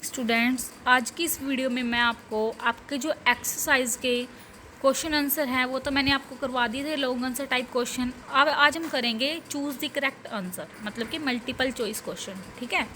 Students, आज की इस वीडियो में मैं आपको आपके जो एक्सरसाइज के क्वेश्चन आंसर हैं वो तो मैंने आपको करवा दिए थे, लॉन्ग आंसर टाइप क्वेश्चन। अब आज हम करेंगे चूज़ द करेक्ट आंसर, मतलब कि मल्टीपल चॉइस क्वेश्चन। ठीक है,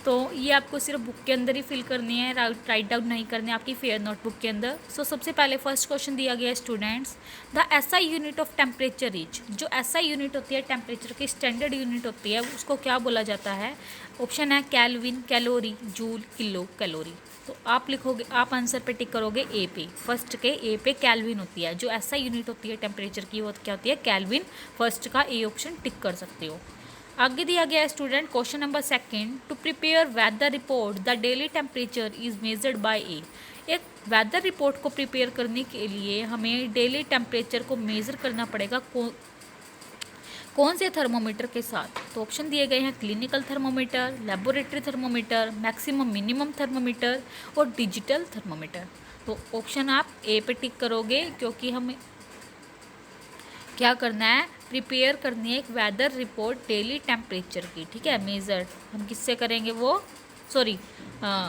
तो ये आपको सिर्फ बुक के अंदर ही फिल करनी है, राइट डाउन नहीं करनी है आपकी फेयर नोटबुक के अंदर। सो सबसे पहले फर्स्ट क्वेश्चन दिया गया है students, the SI unit of temperature is. जो एसआई यूनिट होती है टेम्परेचर की स्टैंडर्ड यूनिट होती है, उसको क्या बोला जाता है? ऑप्शन है kelvin, calorie, joule, kilo calorie. तो आप लिखोगे, आप आंसर पे टिक करोगे ए पे। फर्स्ट के ए पे केल्विन होती है, जो एसआई यूनिट होती है टेम्परेचर की वो क्या होती है? केल्विन। फर्स्ट का ए ऑप्शन टिक कर सकते हो। आगे दिया गया है student question number second, to prepare weather report the daily temperature is measured by a. एक वेदर रिपोर्ट को प्रिपेयर करने के लिए हमें डेली टेम्परेचर को मेज़र करना पड़ेगा कौन से थर्मोमीटर के साथ? तो ऑप्शन दिए गए हैं clinical thermometer, laboratory thermometer, maximum minimum thermometer और डिजिटल थर्मोमीटर। तो ऑप्शन आप ए पे टिक करोगे, क्योंकि हमें क्या करना है? प्रिपेयर करनी है एक वेदर रिपोर्ट डेली टेम्परेचर की। ठीक है, मेजर हम किससे करेंगे? वो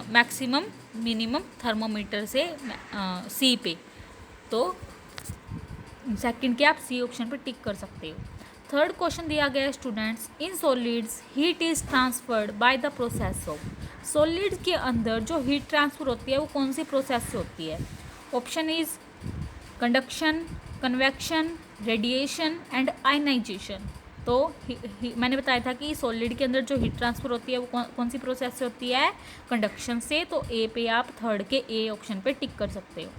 मैक्सिमम मिनिमम थर्मोमीटर से सी पे। तो सेकंड के आप सी ऑप्शन पे टिक कर सकते हो। थर्ड क्वेश्चन दिया गया है students, in solids heat is transferred by the process of. Solid के अंदर जो हीट ट्रांसफर होती है वो कौन सी प्रोसेस से होती है? Option is conduction, convection, radiation and ionization. तो मैंने बताया था कि सॉलिड के अंदर जो हीट ट्रांसफर होती है वो कौन सी प्रोसेस से होती है? कंडक्शन से। तो ए पे आप थर्ड के ए ऑप्शन पे टिक कर सकते हो।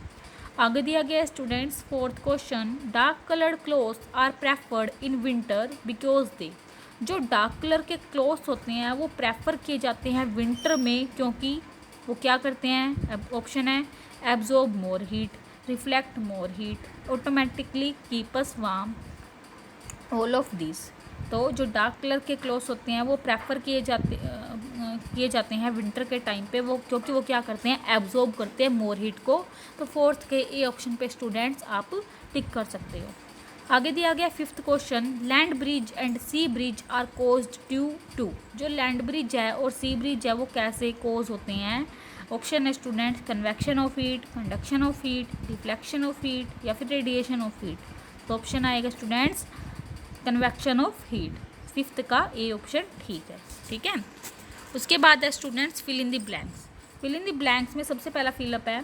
आगे दिया गया students fourth question, dark coloured clothes are preferred in winter because they. जो डार्क कलर के क्लोथ्स होते हैं वो प्रेफर किए जाते हैं विंटर में, क्योंकि वो क्या करते हैं? ऑप्शन है absorb more heat, reflect more heat, automatically keep us warm, all of this. तो जो डार्क कलर के क्लोथ्स होते हैं वो प्रेफर किए जाते हैं विंटर के टाइम पे, वो क्योंकि वो क्या करते हैं? एब्जॉर्ब करते हैं मोर हीट को। तो फोर्थ के ए ऑप्शन पे स्टूडेंट्स आप टिक कर सकते हो। आगे दिया गया fifth question, land bridge and sea bridge are caused due to. जो लैंड ब्रिज है और सी ब्रिज है वो कैसे कोज होते हैं? ऑप्शन है students convection of heat, conduction of heat, reflection of heat या फिर रेडिएशन ऑफ हीट। तो ऑप्शन आएगा students convection of heat. Fifth का ए ऑप्शन ठीक है। ठीक है, उसके बाद है students fill in the blanks. Fill in the blanks में सबसे पहला फिलअप है,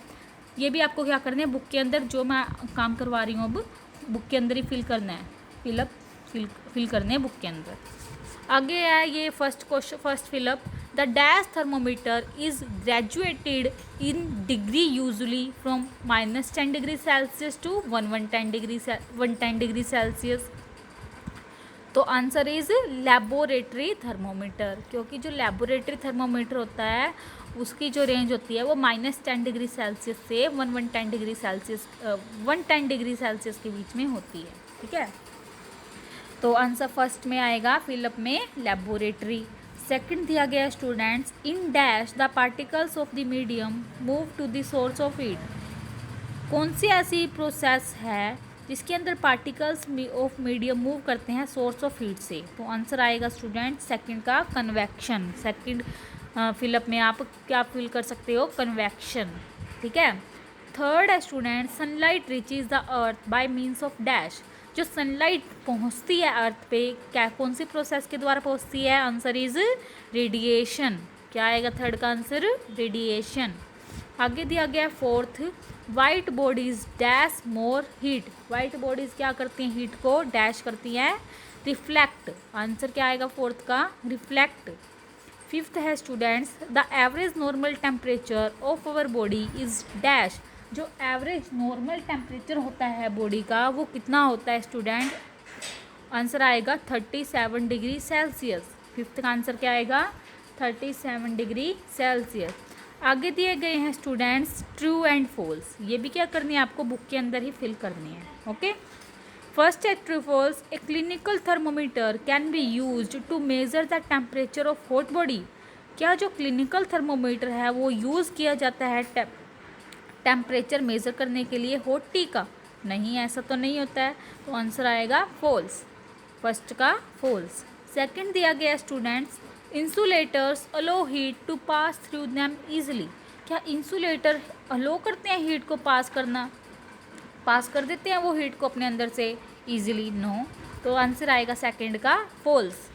ये भी आपको क्या करना है? बुक के अंदर जो मैं काम करवा रही हूँ अब बुक के अंदर ही फिल करना है, फिल करने हैं बुक के अंदर। आगे है ये first fill up, the dash thermometer is graduated in degree usually from -10 degree Celsius to 110 degree Celsius. तो आंसर इज लेबोरेटरी थर्मोमीटर, क्योंकि जो लेबोरेटरी थर्मोमीटर होता है उसकी जो रेंज होती है वो -10 डिग्री सेल्सियस से 110 डिग्री सेल्सियस 110 डिग्री सेल्सियस के बीच में होती है। ठीक है, तो आंसर फर्स्ट में आएगा फिलअप में लेबोरेटरी। सेकंड दिया गया students, in dash the particles of the medium move to the source of heat. कौन सी ऐसी प्रोसेस है जिसके अंदर पार्टिकल्स ऑफ मीडियम मूव करते हैं सोर्स ऑफ हीट से? तो आंसर आएगा स्टूडेंट सेकंड का कन्वेक्शन। सेकंड फिलअप में आप क्या फिल कर सकते हो? कन्वेक्शन। ठीक है, थर्ड है student, sunlight reaches the earth by means of dash. जो सनलाइट पहुंचती है अर्थ पे क्या कौन सी प्रोसेस के द्वारा पहुंचती है? Answer is radiation. क्या आएगा थर्ड का आंसर? रेडिएशन। आगे दिया गया fourth, white bodies dash more heat. White bodies क्या करती हैं? हीट को डैश करती हैं, रिफ्लेक्ट। आंसर क्या आएगा फोर्थ का? रिफ्लेक्ट। फिफ्थ है students, the average normal temperature of our body is dash. जो एवरेज नॉर्मल टेम्परेचर होता है बॉडी का वो कितना होता है स्टूडेंट? आंसर आएगा 37 डिग्री सेल्सियस। फिफ्थ का आंसर क्या आएगा? 37 डिग्री सेल्सियस। आगे दिए गए हैं स्टूडेंट्स ट्रू एंड फॉल्स। ये भी क्या करनी है आपको? बुक के अंदर ही फिल करनी है। ओके, फर्स्ट है true false, a clinical thermometer can be used to measure the temperature of hot body. क्या जो क्लिनिकल थर्मोमीटर है वो यूज़ किया जाता है टेम्परेचर मेज़र करने के लिए हॉट टी का? नहीं, ऐसा तो नहीं होता है। तो आंसर आएगा फॉल्स। फर्स्ट का फॉल्स। सेकंड दिया गया students, insulators allow heat to pass through them easily, क्या इंसुलेटर अलो करते हैं हीट को पास कर देते हैं वो हीट को अपने अंदर से ईजिली? नो। तो आंसर आएगा सेकंड का फॉल्स।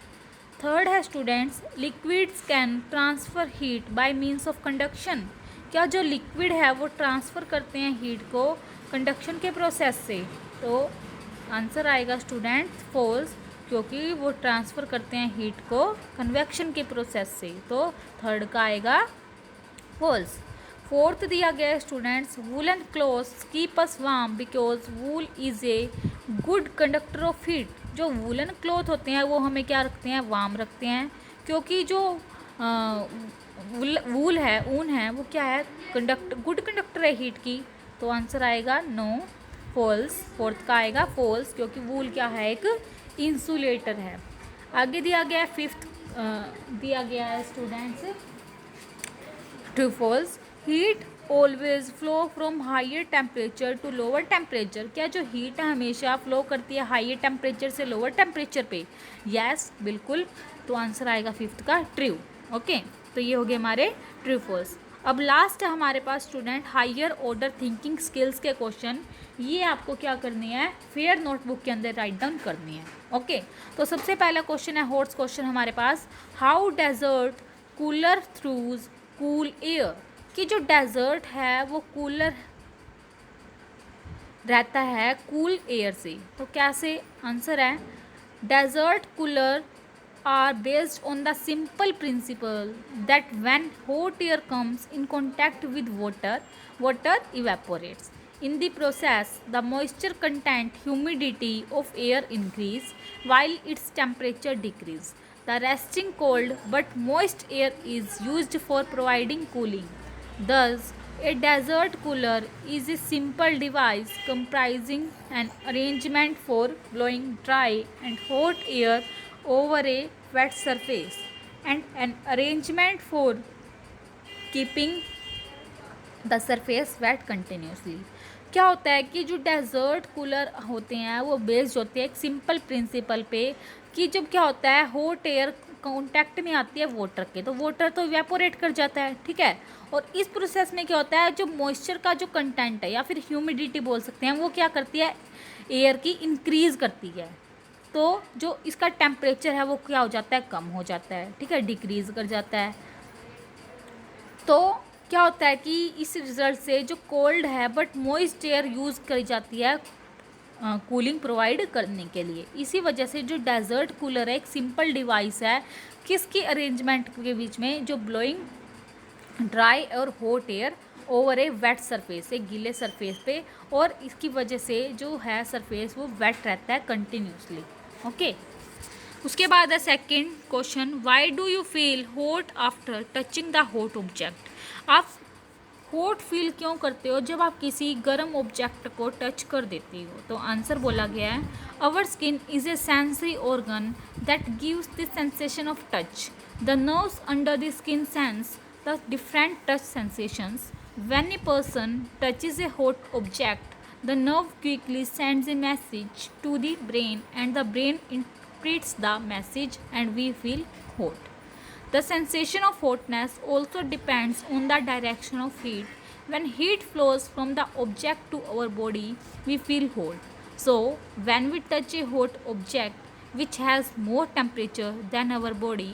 थर्ड है students, liquids can transfer heat bye means of conduction, क्या जो लिक्विड है वो ट्रांसफ़र करते हैं हीट को कंडक्शन के प्रोसेस से? तो आंसर आएगा स्टूडेंट्स फॉल्स, क्योंकि वो ट्रांसफ़र करते हैं हीट को कन्वेक्शन के प्रोसेस से। तो थर्ड का आएगा फॉल्स। फोर्थ दिया गया है students, woollen clothes keep us warm because wool is a good conductor of heat, जो वूलन क्लॉथ होते हैं वो हमें क्या रखते हैं, वार्म रखते हैं, क्योंकि जो वूल है, ऊन है, वो क्या है, गुड कंडक्टर है हीट की। तो आंसर आएगा नो, फॉल्स। फोर्थ का आएगा फॉल्स, क्योंकि वूल क्या है, एक इंसुलेटर है। आगे दिया गया है फिफ्थ, दिया गया है students true false, heat always flow from higher temperature to lower temperature, क्या जो हीट है हमेशा फ्लो करती है हायर टेम्परेचर से लोअर टेम्परेचर पे? यस, बिल्कुल। तो आंसर आएगा फिफ्थ का ट्रू। ओके, तो ये हो गए हमारे ट्रू फॉल्स। अब लास्ट है हमारे पास student higher order thinking skills के क्वेश्चन, ये आपको क्या करनी है, फेयर नोटबुक के अंदर राइट डाउन करनी है। ओके, तो सबसे पहला क्वेश्चन है हॉट्स क्वेश्चन हमारे पास, how desert cooler throws cool air, कि जो डेजर्ट है वो कूलर रहता है कूल एयर से, तो कैसे? आंसर है desert cooler are based on the simple principle that when hot air comes in contact with water, water evaporates. In the process, the moisture content, humidity of air increase while its temperature decrease. The resting cold but moist air is used for providing cooling. Thus, a desert cooler is a simple device comprising an arrangement for blowing dry and hot air over a wet surface and an arrangement for keeping the surface wet continuously. क्या होता है कि जो desert cooler होते हैं वो based होते हैं एक सिंपल प्रिंसिपल पे, कि जब क्या होता है हॉट एयर कांटेक्ट में आती है वाटर के, तो वाटर तो इवेपोरेट कर जाता है, ठीक है। और इस प्रोसेस में क्या होता है, जो मॉइस्चर का जो कंटेंट है या फिर ह्यूमिडिटी बोल सकते हैं, वो क्या करती है, एयर की इंक्रीज़ करती है, तो जो इसका टेम्परेचर है वो क्या हो जाता है, कम हो जाता है, ठीक है, डिक्रीज़ कर जाता है। तो क्या होता है कि इस रिज़ल्ट से जो कोल्ड है बट मॉइस्ट एयर यूज़ करी जाती है कूलिंग प्रोवाइड करने के लिए। इसी वजह से जो डेजर्ट कूलर है एक सिंपल डिवाइस है, किसकी अरेंजमेंट के बीच में, जो ब्लोइंग ड्राई और हॉट एयर ओवर ए वेट सरफेस, एक गीले सरफेस पे, और इसकी वजह से जो है सरफेस वो वेट रहता है कंटिन्यूसली। ओके, उसके बाद है second question, why do you feel hot after touching the hot object, आप हॉट फील क्यों करते हो जब आप किसी गर्म ऑब्जेक्ट को टच कर देती हो? तो आंसर बोला गया है, our skin is a sensory organ that gives the sensation of touch, the nerves under the skin sense the different touch sensations, when a person touches A hot object the nerve quickly sends a message to the brain and the brain interprets the message and we feel hot. The sensation of hotness also depends on the direction of heat. When heat flows from the object to our body, we feel hot. So, when we touch a hot object which has more temperature than our body,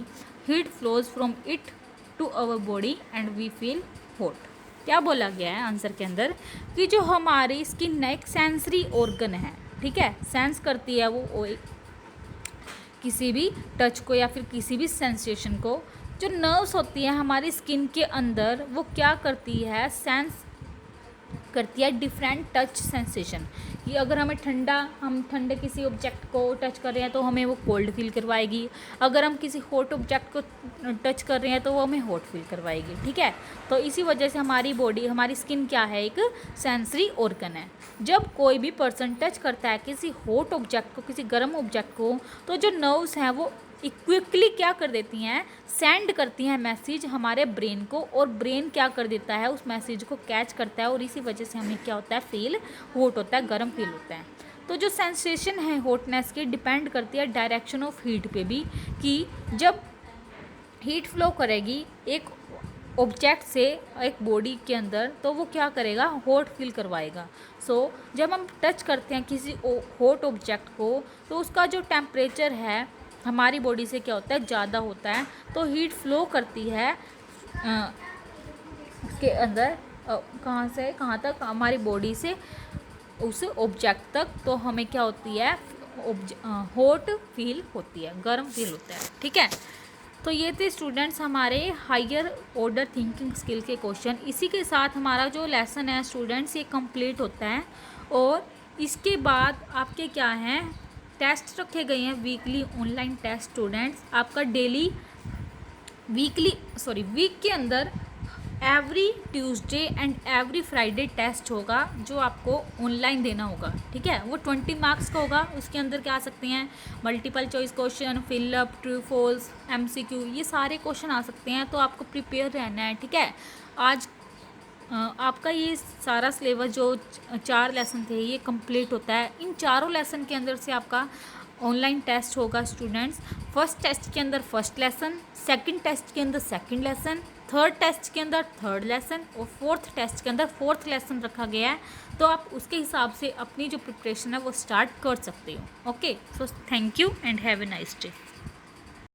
heat flows from it to our body and we feel hot. क्या बोला गया है answer के अंदर, कि जो हमारी skin एक सेंसरी ऑर्गन है, ठीक है, सेंस करती है वो किसी भी टच को या फिर किसी भी सेंसेशन को। जो नर्व्स होती है हमारी स्किन के अंदर, वो क्या करती है, सेंस करती है डिफरेंट टच सेंसेशन, कि अगर हम ठंडे किसी ऑब्जेक्ट को टच कर रहे हैं तो हमें वो कोल्ड फील करवाएगी, अगर हम किसी हॉट ऑब्जेक्ट को टच कर रहे हैं तो वो हमें हॉट फील करवाएगी, ठीक है। तो इसी वजह से हमारी बॉडी, हमारी स्किन क्या है, एक सेंसरी ऑर्गन है। जब कोई भी पर्सन टच करता है किसी हॉट ऑब्जेक्ट को, किसी गर्म ऑब्जेक्ट को, तो जो नर्व्स हैं वो क्विकली क्या कर देती हैं, सेंड करती हैं मैसेज हमारे ब्रेन को, और ब्रेन क्या कर देता है, उस मैसेज को कैच करता है, और इसी वजह से हमें क्या होता है, फील हॉट होता है, गर्म फील होता है। तो जो सेंसेशन है हॉटनेस की डिपेंड करती है डायरेक्शन ऑफ हीट पे भी, कि जब हीट फ्लो करेगी एक ऑब्जेक्ट से एक बॉडी के अंदर, तो वो क्या करेगा, हॉट फील करवाएगा। सो जब हम टच करते हैं किसी हॉट ऑब्जेक्ट को, तो उसका जो टेम्परेचर है हमारी बॉडी से क्या होता है, ज़्यादा होता है, तो हीट फ्लो करती है उसके अंदर, कहाँ से कहाँ तक, हमारी बॉडी से उस ऑब्जेक्ट तक, तो हमें क्या होती है, हॉट फील होती है, गर्म फील होता है। ठीक है, तो ये थे स्टूडेंट्स हमारे हायर ऑर्डर थिंकिंग स्किल के क्वेश्चन। इसी के साथ हमारा जो लेसन है स्टूडेंट्स ये कंप्लीट होता है। और इसके बाद आपके क्या हैं, टेस्ट रखे गए हैं, वीकली ऑनलाइन टेस्ट स्टूडेंट्स। आपका डेली वीक के अंदर every Tuesday and every Friday test होगा, जो आपको ऑनलाइन देना होगा। ठीक है, वो 20 मार्क्स का होगा। उसके अंदर क्या आ सकते हैं, multiple choice question, fill up, true false, MCQ, ये सारे क्वेश्चन आ सकते हैं, तो आपको प्रिपेयर रहना है। ठीक है, आज आपका ये सारा सिलेबस जो 4 लेसन थे ये कंप्लीट होता है। इन चारों लेसन के अंदर से आपका ऑनलाइन टेस्ट होगा स्टूडेंट्स। फर्स्ट टेस्ट के अंदर फर्स्ट लेसन, सेकंड टेस्ट के अंदर सेकंड लेसन, थर्ड टेस्ट के अंदर थर्ड लेसन और फोर्थ टेस्ट के अंदर फोर्थ लेसन रखा गया है। तो आप उसके हिसाब से अपनी जो प्रिपरेशन है वो स्टार्ट कर सकते हो। Okay, so thank you and have a nice day.